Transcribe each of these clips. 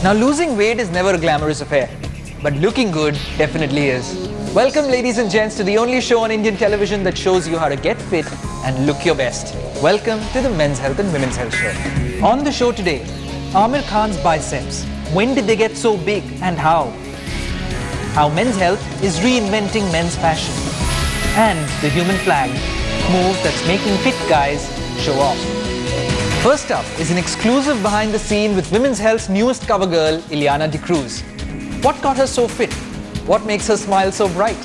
Now, losing weight is never a glamorous affair, but looking good definitely is. Welcome, ladies and gents, to the only show on Indian television that shows you how to get fit and look your best. Welcome to the Men's Health and Women's Health Show. On the show today, Aamir Khan's biceps. When did they get so big and how? How men's health is reinventing men's fashion. And the human flag, move that's making fit guys show off. First up is an exclusive behind the scene with Women's Health's newest cover girl, Ileana D'Cruz. What got her so fit? What makes her smile so bright?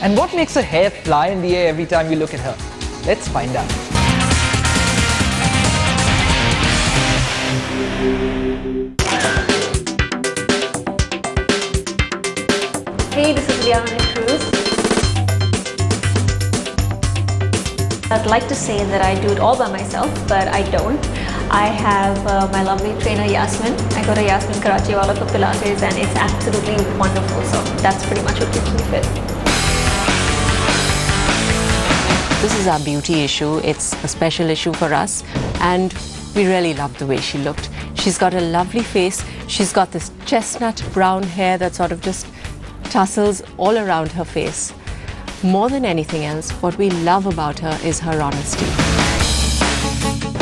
And what makes her hair fly in the air every time you look at her? Let's find out. Hey, this is Ileana D'Cruz. I'd like to say that I do it all by myself, but I don't. I have my lovely trainer Yasmin. I go to Yasmin Karachiwala for Pilates and it's absolutely wonderful. So that's pretty much what keeps me fit. This is our beauty issue. It's a special issue for us and we really love the way she looked. She's got a lovely face. She's got this chestnut brown hair that sort of just tussles all around her face. More than anything else, what we love about her is her honesty.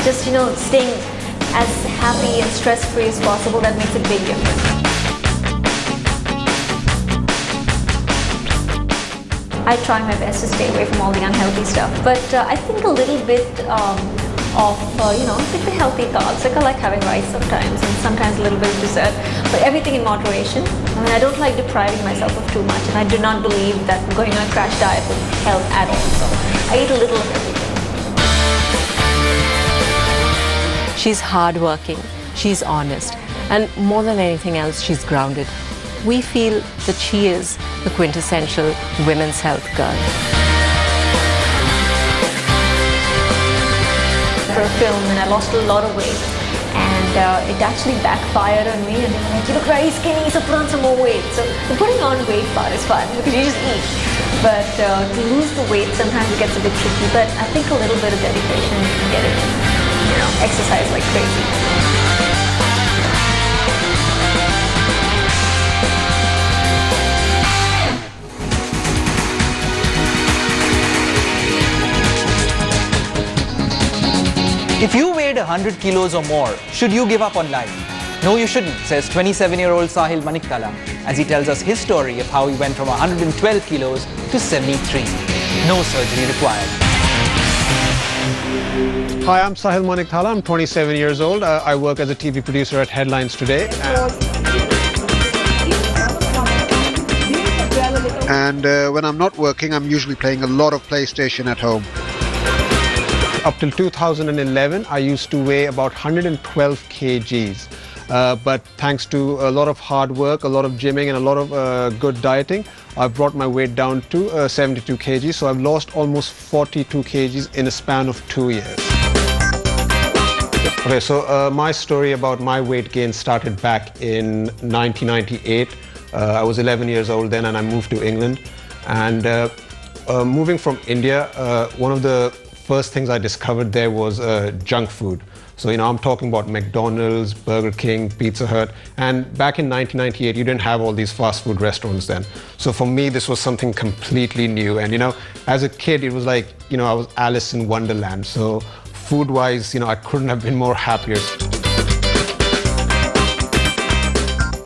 Just, staying as happy and stress-free as possible, that makes a big difference. I try my best to stay away from all the unhealthy stuff, but I think a little bit like the healthy carbs. Like I like having rice sometimes and sometimes a little bit of dessert, but everything in moderation. I mean, I don't like depriving myself of too much, and I do not believe that going on a crash diet would help at all. So I eat a little of everything. She's hardworking, she's honest, and more than anything else, she's grounded. We feel that she is the quintessential women's health girl. For a film, and I lost a lot of weight, and it actually backfired on me, and they were like, you look very skinny, so put on some more weight. So the putting on weight part is fun because you just eat, but to lose the weight sometimes it gets a bit tricky, but I think a little bit of dedication you can get it, exercise like crazy. If you weighed 100 kilos or more, should you give up on life? No, you shouldn't, says 27-year-old Sahil Maniktala, as he tells us his story of how he went from 112 kilos to 73. No surgery required. Hi, I'm Sahil Maniktala. I'm 27 years old. I work as a TV producer at Headlines Today. And when I'm not working, I'm usually playing a lot of PlayStation at home. Up till 2011, I used to weigh about 112 kgs. But thanks to a lot of hard work, a lot of gymming and a lot of good dieting, I've brought my weight down to 72 kgs. So I've lost almost 42 kgs in a span of 2 years. Okay, so my story about my weight gain started back in 1998. I was 11 years old then and I moved to England. And moving from India, one of the first things I discovered there was junk food. So, I'm talking about McDonald's, Burger King, Pizza Hut. And back in 1998, you didn't have all these fast food restaurants then. So for me, this was something completely new. And, as a kid, it was like, I was Alice in Wonderland. So food-wise, I couldn't have been more happier.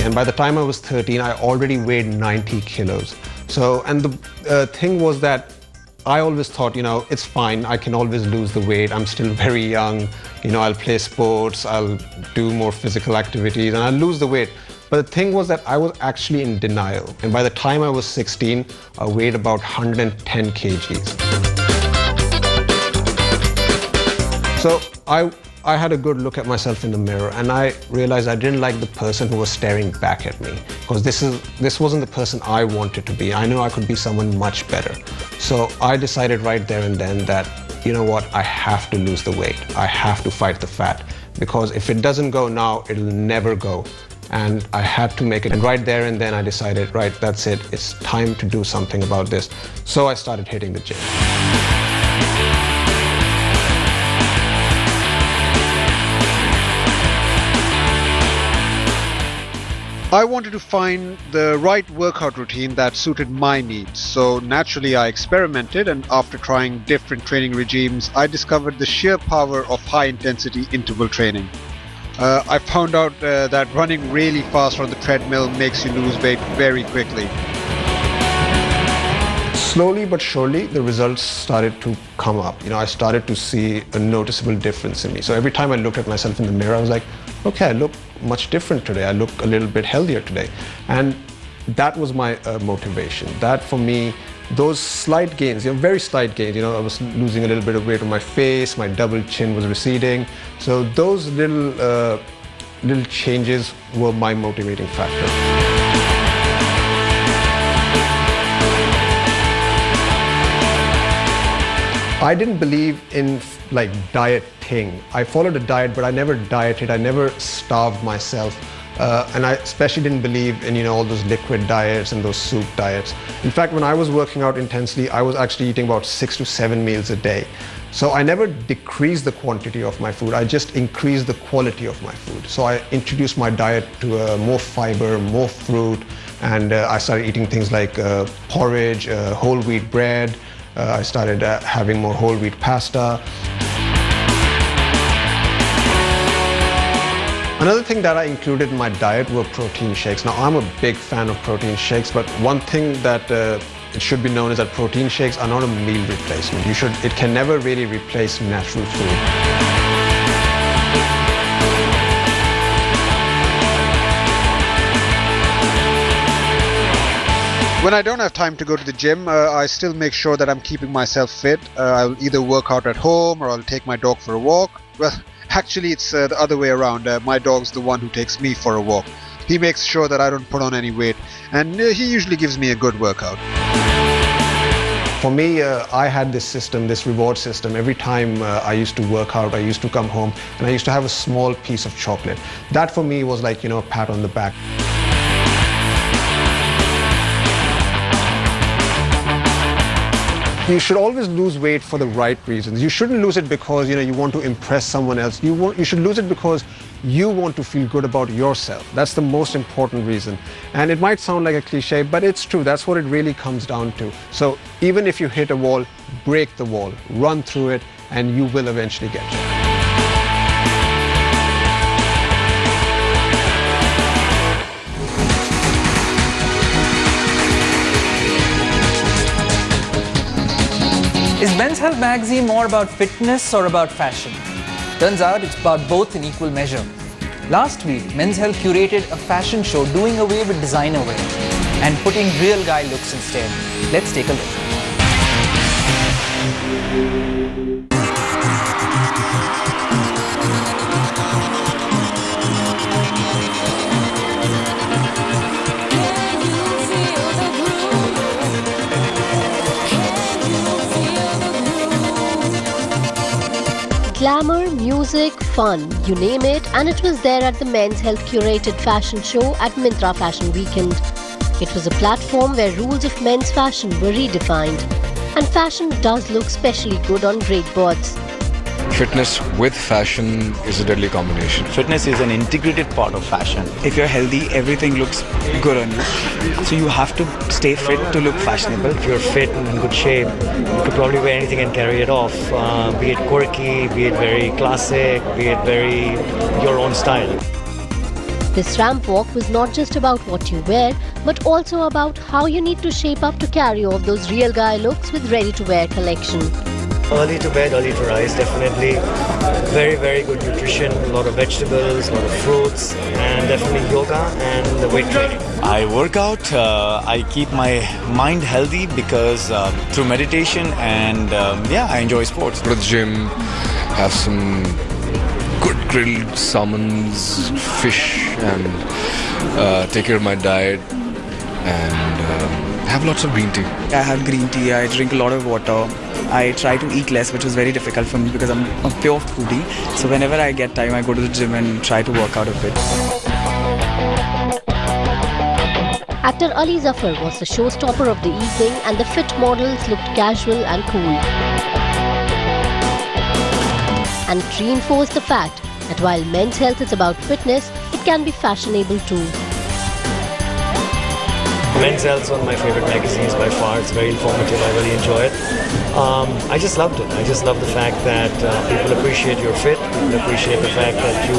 And by the time I was 13, I already weighed 90 kilos. So, and the thing was that I always thought, it's fine. I can always lose the weight. I'm still very young. I'll play sports. I'll do more physical activities and I'll lose the weight. But the thing was that I was actually in denial. And by the time I was 16, I weighed about 110 kgs. So I had a good look at myself in the mirror and I realized I didn't like the person who was staring back at me because this wasn't the person I wanted to be. I knew I could be someone much better. So I decided right there and then that, I have to lose the weight. I have to fight the fat because if it doesn't go now, it'll never go. And I had to make it. And right there and then I decided, right, that's it. It's time to do something about this. So I started hitting the gym. I wanted to find the right workout routine that suited my needs. So naturally I experimented, and after trying different training regimes, I discovered the sheer power of high intensity interval training. I found out that running really fast on the treadmill makes you lose weight very quickly. Slowly but surely, the results started to come up. I started to see a noticeable difference in me. So every time I looked at myself in the mirror, I was like, okay, I look much different today. I look a little bit healthier today. And that was my motivation. That for me, those slight gains, very slight gains, I was losing a little bit of weight on my face, my double chin was receding. So those little changes were my motivating factor. I didn't believe in dieting. I followed a diet, but I never dieted. I never starved myself. And I especially didn't believe in all those liquid diets and those soup diets. In fact, when I was working out intensely, I was actually eating about 6 to 7 meals a day. So I never decreased the quantity of my food. I just increased the quality of my food. So I introduced my diet to more fiber, more fruit, and I started eating things like porridge, whole wheat bread. I started having more whole wheat pasta. Another thing that I included in my diet were protein shakes. Now, I'm a big fan of protein shakes, but one thing that it should be known is that protein shakes are not a meal replacement. It can never really replace natural food. When I don't have time to go to the gym, I still make sure that I'm keeping myself fit. I'll either work out at home or I'll take my dog for a walk. Well, actually it's the other way around. My dog's the one who takes me for a walk. He makes sure that I don't put on any weight, and he usually gives me a good workout. For me, I had this system, this reward system. Every time I used to work out, I used to come home and I used to have a small piece of chocolate. That for me was like, a pat on the back. You should always lose weight for the right reasons. You shouldn't lose it because you want to impress someone else. You should lose it because you want to feel good about yourself. That's the most important reason. And it might sound like a cliche, but it's true. That's what it really comes down to. So even if you hit a wall, break the wall, run through it, and you will eventually get there. Is Men's Health magazine more about fitness or about fashion? Turns out it's about both in equal measure. Last week, Men's Health curated a fashion show doing away with designer wear and putting real guy looks instead. Let's take a look. Glamour, music, fun, you name it, and it was there at the Men's Health curated fashion show at Myntra Fashion Weekend. It was a platform where rules of men's fashion were redefined, and fashion does look specially good on great boards. Fitness with fashion is a deadly combination. Fitness is an integrated part of fashion. If you're healthy, everything looks good on you. So you have to stay fit to look fashionable. If you're fit and in good shape, you could probably wear anything and carry it off. Be it quirky, be it very classic, be it very your own style. This ramp walk was not just about what you wear, but also about how you need to shape up to carry off those real guy looks with ready-to-wear collection. Early to bed, early to rise, definitely. Very, very good nutrition, a lot of vegetables, a lot of fruits, and definitely yoga and the weight training. I work out, I keep my mind healthy because through meditation and I enjoy sports. Go to the gym, have some good grilled salmons, fish, and take care of my diet, and have lots of green tea. I have green tea, I drink a lot of water. I try to eat less, which was very difficult for me because I'm a pure foodie. So whenever I get time, I go to the gym and try to work out a bit. Actor Ali Zafar was the showstopper of the evening, and the fit models looked casual and cool. And it reinforced the fact that while Men's Health is about fitness, it can be fashionable too. Men's Health is one of my favorite magazines by far. It's very informative. I really enjoy it. I just loved it. I just love the fact that people appreciate you're fit. People appreciate the fact that you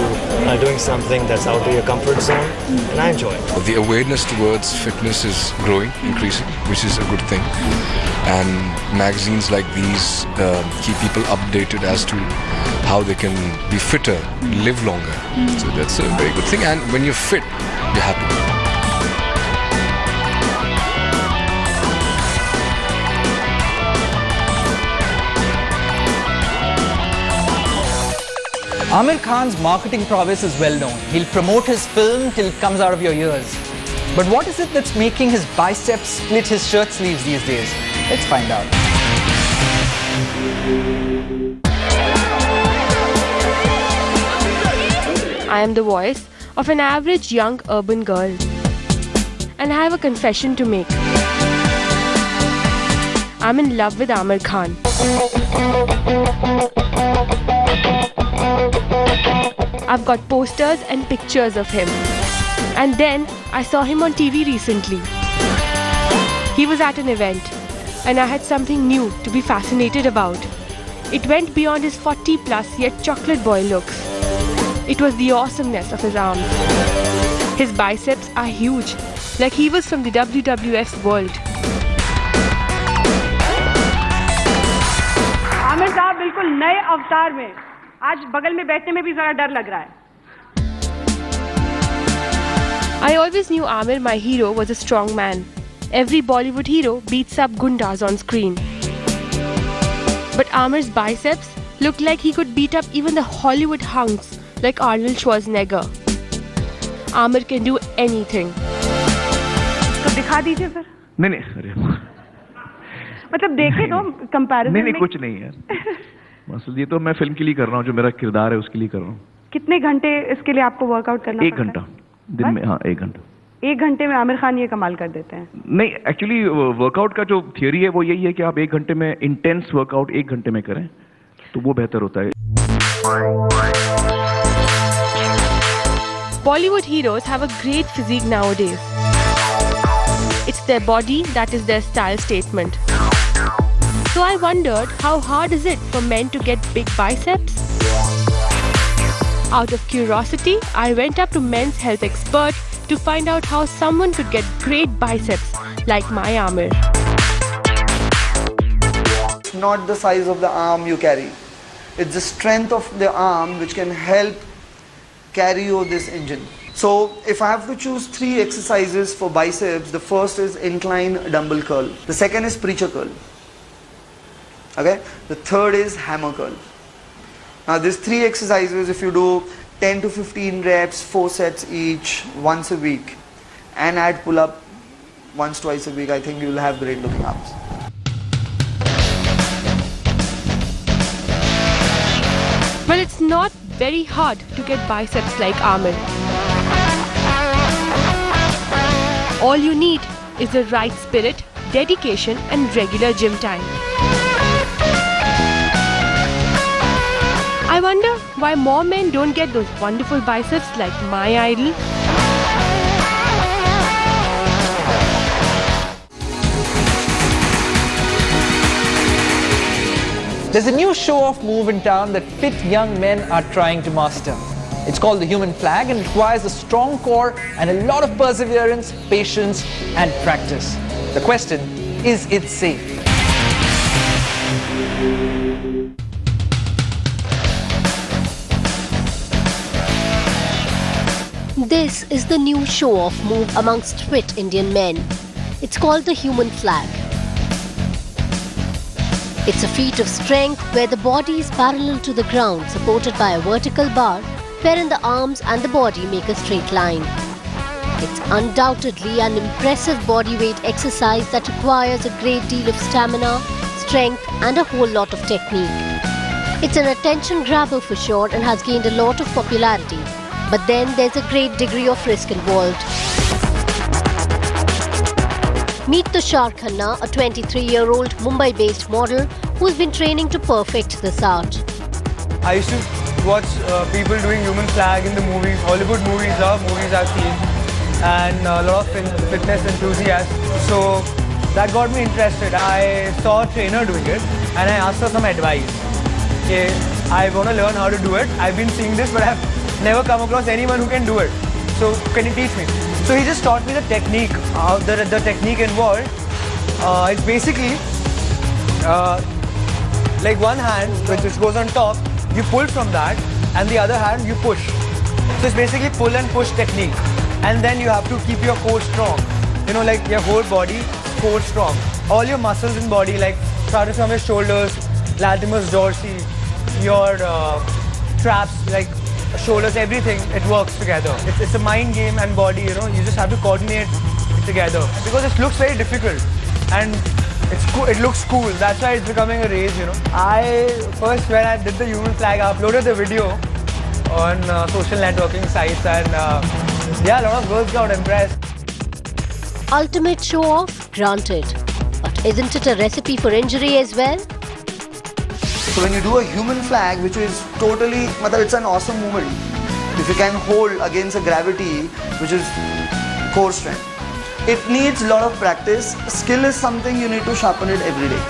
are doing something that's out of your comfort zone, and I enjoy it. The awareness towards fitness is growing, increasing, which is a good thing. And magazines like these keep people updated as to how they can be fitter, live longer. So that's a very good thing. And when you're fit, you're happy. Aamir Khan's marketing prowess is well known. He'll promote his film till it comes out of your ears. But what is it that's making his biceps split his shirt sleeves these days? Let's find out. I am the voice of an average young urban girl. And I have a confession to make. I'm in love with Aamir Khan. I've got posters and pictures of him. And then I saw him on TV recently. He was at an event and I had something new to be fascinated about. It went beyond his 40+ yet chocolate boy looks. It was the awesomeness of his arms. His biceps are huge, like he was from the WWF's world. Aamir साहब बिल्कुल नए अवतार में आज बगल में बैठने में भी जरा डर लग रहा है. I always knew Aamir, my hero, was a strong man. Every Bollywood hero beats up gundas on screen. But Aamir's biceps looked like he could beat up even the Hollywood hunks like Arnold Schwarzenegger. Aamir can do anything. तो दिखा दीजिए फिर. नहीं अरे मतलब देखे तो comparison नहीं कुछ नहीं है. बस ये तो मैं फिल्म के लिए कर रहा हूँ, जो मेरा किरदार है उसके लिए कर रहा हूँ. कितने घंटे इसके लिए आपको वर्कआउट करना पड़ता है? 1 घंटा दिन में. हाँ 1 घंटा. 1 घंटे में आमिर खान ये कमाल कर देते हैं. नहीं एक्चुअली वर्कआउट का जो थियोरी है वो यही है कि आप 1 घंटे में इंटेंस वर्कआउट 1 घंटे में करें तो वो बेहतर होता है. Bollywood heroes have a great physique nowadays. It's their body that is their style statement. So I wondered, how hard is it for men to get big biceps? Out of curiosity, I went up to men's health expert to find out how someone could get great biceps like my Aamir. Not the size of the arm you carry. It's the strength of the arm which can help carry you this engine. So if I have to choose 3 exercises for biceps, the first is incline dumbbell curl. The second is preacher curl. Okay? The third is hammer curl. Now these 3 exercises, if you do 10 to 15 reps, 4 sets each, once a week, and add pull-up once, twice a week, I think you will have great looking arms. Well, it's not very hard to get biceps like Aamir. All you need is the right spirit, dedication, and regular gym time. I wonder why more men don't get those wonderful biceps like my idol. There's a new show-off move in town that fit young men are trying to master. It's called the human flag and requires a strong core and a lot of perseverance, patience, and practice. The question, is it safe? This is the new show-off move amongst fit Indian men. It's called the human flag. It's a feat of strength where the body is parallel to the ground, supported by a vertical bar, wherein the arms and the body make a straight line. It's undoubtedly an impressive body weight exercise that requires a great deal of stamina, strength, and a whole lot of technique. It's an attention grabber for sure and has gained a lot of popularity. But then there's a great degree of risk involved. Meet Tushar Khanna, a 23-year-old Mumbai-based model who's been training to perfect this art. I used to watch people doing human flag in the movies, Hollywood movies, movies I've seen. and a lot of fitness enthusiasts. So that got me interested. I saw a trainer doing it and I asked her some advice. Okay, I want to learn how to do it. I've been seeing this, but I've never come across anyone who can do it. So can you teach me? So he just taught me the technique. The technique involved. It's basically like one hand which goes on top, you pull from that, and the other hand you push. So it's basically pull and push technique. And then you have to keep your core strong. You know, like your whole body, core strong. All your muscles in body, like starting from your shoulders, latimus dorsi, your traps, like shoulders, everything, it works together. It's a mind game and body, you know, you just have to coordinate it together. Because it looks very difficult and it looks cool. That's why it's becoming a rage, you know. First when I did the human flag, I uploaded the video on social networking sites and yeah, a lot of girls got impressed. Ultimate show-off, granted. But isn't it a recipe for injury as well? So when you do a human flag, which is totally, it's an awesome movement. If you can hold against a gravity, which is core strength. It needs a lot of practice. Skill is something you need to sharpen it every day.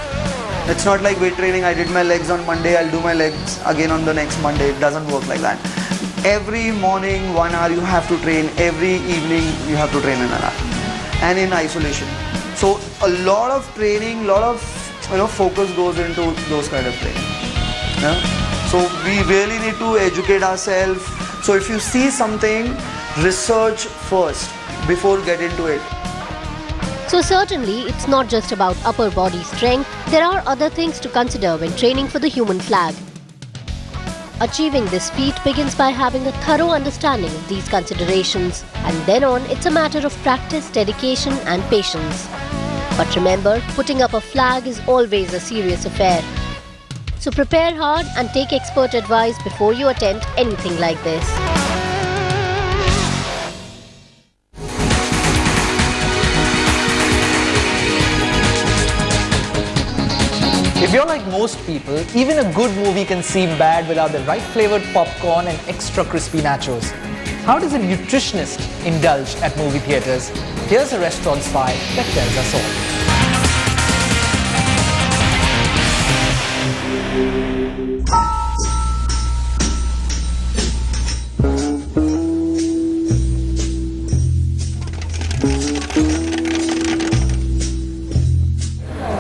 It's not like weight training, I did my legs on Monday, I'll do my legs again on the next Monday. It doesn't work like that. Every morning, 1 hour you have to train. Every evening you have to train an hour. And in isolation. So a lot of training, lot of focus goes into those kind of training. Yeah? So we really need to educate ourselves. So if you see something, research first before get into it. So certainly, it's not just about upper body strength. There are other things to consider when training for the human flag. Achieving this feat begins by having a thorough understanding of these considerations. And then on, it's a matter of practice, dedication and patience. But remember, putting up a flag is always a serious affair. So prepare hard and take expert advice before you attempt anything like this. If you're like most people, even a good movie can seem bad without the right flavored popcorn and extra crispy nachos. How does a nutritionist indulge at movie theaters? Here's a restaurant spy that tells us all.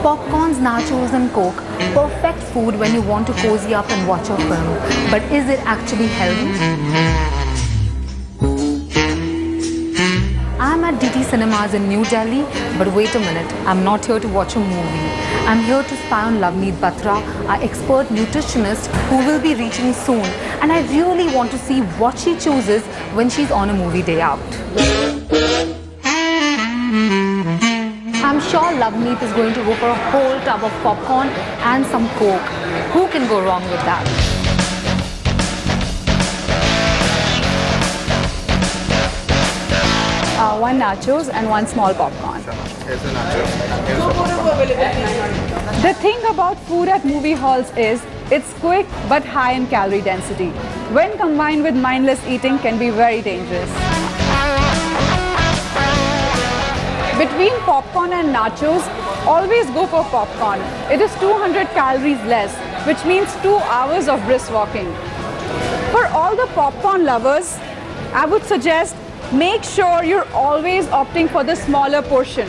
Popcorns, nachos and Coke, perfect food when you want to cozy up and watch a film. But is it actually healthy? I'm at DT Cinemas in New Delhi, but wait a minute, I'm not here to watch a movie. I'm here to spy on Lavneet Batra, our expert nutritionist who will be reaching soon. And I really want to see what she chooses when she's on a movie day out. I'm sure Lavneet is going to go for a whole tub of popcorn and some Coke. Who can go wrong with that? One nachos and one small popcorn. The thing about food at movie halls is it's quick but high in calorie density. When combined with mindless eating, can be very dangerous. Between popcorn and nachos, always go for popcorn. It is 200 calories less, which means 2 hours of brisk walking. For all the popcorn lovers, I would suggest make sure you're always opting for the smaller portion.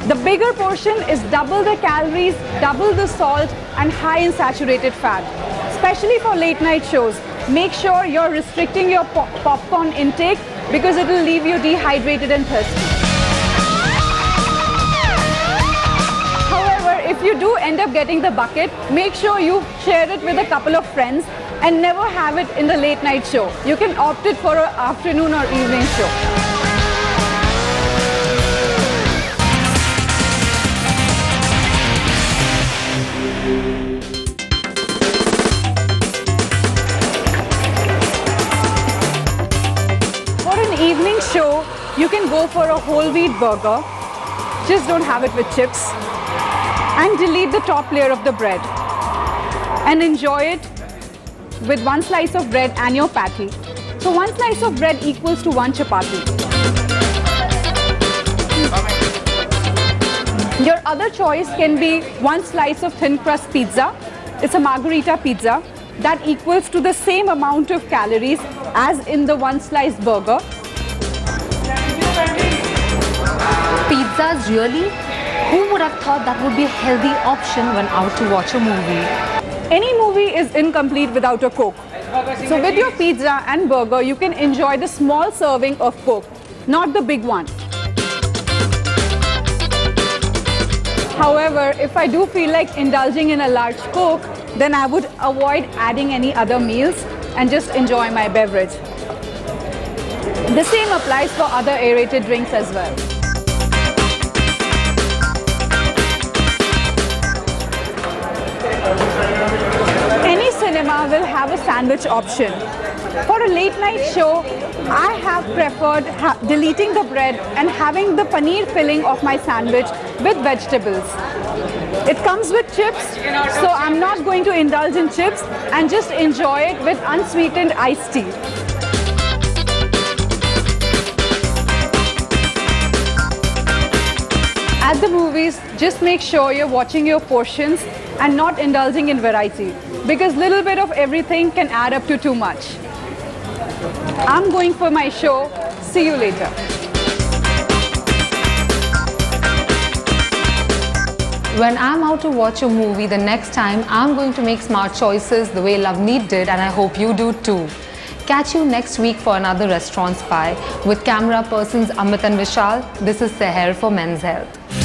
The bigger portion is double the calories, double the salt, and high in saturated fat. Especially for late night shows, make sure you're restricting your popcorn intake because it will leave you dehydrated and thirsty. If you do end up getting the bucket, make sure you share it with a couple of friends and never have it in the late night show. You can opt it for an afternoon or evening show. For an evening show, you can go for a whole wheat burger. Just don't have it with chips. And delete the top layer of the bread and enjoy it with one slice of bread and your patty. So one slice of bread equals to one chapati. the other choice can be one slice of thin crust pizza. It's a margherita pizza that equals to the same amount of calories as in the one slice burger. Pizzas, really? Who would have thought that would be a healthy option when out to watch a movie? Any movie is incomplete without a Coke. So with your pizza and burger, you can enjoy the small serving of Coke, not the big one. However, if I do feel like indulging in a large Coke, then I would avoid adding any other meals and just enjoy my beverage. The same applies for other aerated drinks as well. Any cinema will have a sandwich option. For a late night show, I have preferred deleting the bread and having the paneer filling of my sandwich with vegetables. It comes with chips, so I'm not going to indulge in chips and just enjoy it with unsweetened iced tea. At the movies, just make sure you're watching your portions and not indulging in variety, because little bit of everything can add up to too much. I'm going for my show. See you later. When I'm out to watch a movie, the next time I'm going to make smart choices the way Loveneet did, and I hope you do too. Catch you next week for another Restaurant Spy. With camera persons Amit and Vishal, this is Seher for Men's Health.